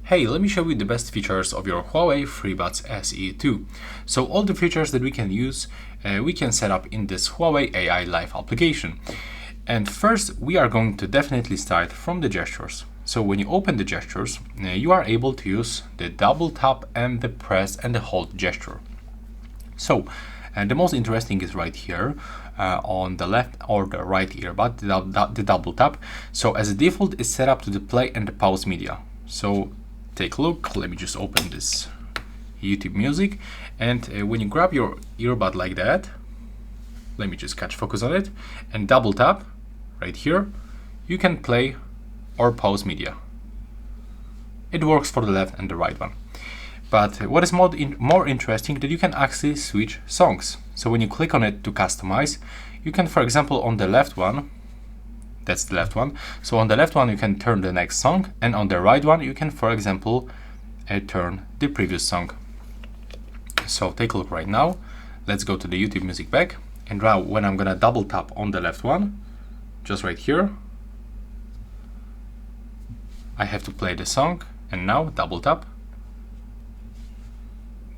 Hey, let me show you the best features of your Huawei FreeBuds SE 2. So all the features that we can use, we can set up in this Huawei AI Live application. And first, we are going to definitely start from the gestures. So when you open the gestures, you are able to use the double tap and the press and the hold gesture. So the most interesting is right here on the left or the right earbud, the double tap. So as a default, it's set up to the play and the pause media. So take a look. Let me just open this YouTube music, and when you grab your earbud like that, let me just catch focus on it, and double tap right here, you can play or pause media. It works for the left and the right one. But what is more interesting, that you can actually switch songs. So when you click on it to customize, you can, for example, on the left one, that's the left one. So on the left one, you can turn the next song, and on the right one, you can, for example, turn the previous song. So take a look right now. Let's go to the YouTube music back. And now when I'm gonna double tap on the left one, just right here, I have to play the song, and now double tap.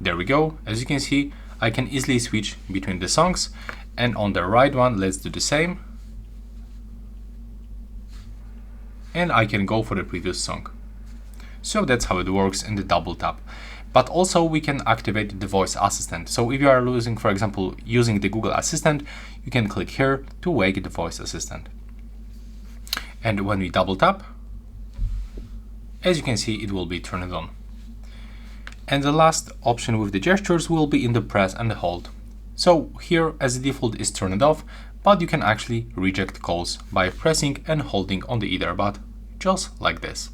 There we go. As you can see, I can easily switch between the songs. And on the right one, let's do the same. And I can go for the previous song. So that's how it works in the double tap. But also we can activate the voice assistant. So if you are using, for example, using the Google Assistant, you can click here to wake the voice assistant. And when we double tap, as you can see, it will be turned on. And the last option with the gestures will be in the press and the hold. So here, as a default, is turned off, but you can actually reject calls by pressing and holding on the earbud, just like this.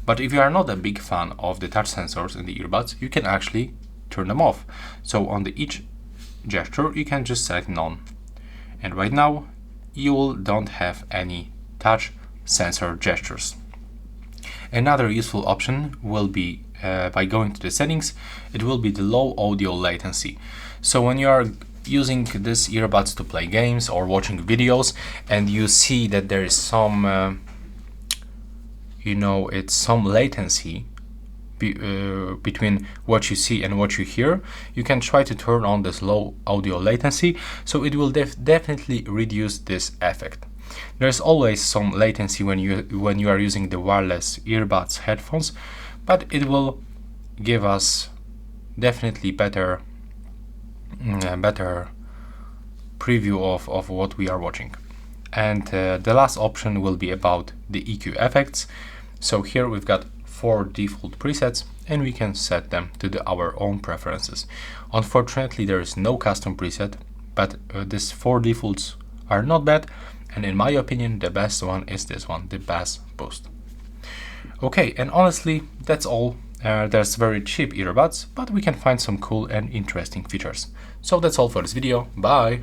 But if you are not a big fan of the touch sensors in the earbuds, you can actually turn them off. So on each gesture, you can just select none. And right now, you don't have any touch sensor gestures. Another useful option will be by going to the settings, it will be the low audio latency. So when you are using this earbuds to play games or watching videos, and you see that there is some, it's some latency between what you see and what you hear, you can try to turn on this low audio latency, so it will definitely reduce this effect. There's always some latency when you are using the wireless earbuds headphones, but it will give us definitely better preview of what we are watching. And the last option will be about the EQ effects. So here we've got 4 default presets, and we can set them to our own preferences. Unfortunately, there is no custom preset, but these 4 defaults are not bad, and in my opinion, the best one is this one, the bass boost. Okay, and honestly, that's all. There's very cheap earbuds, but we can find some cool and interesting features. So that's all for this video. Bye!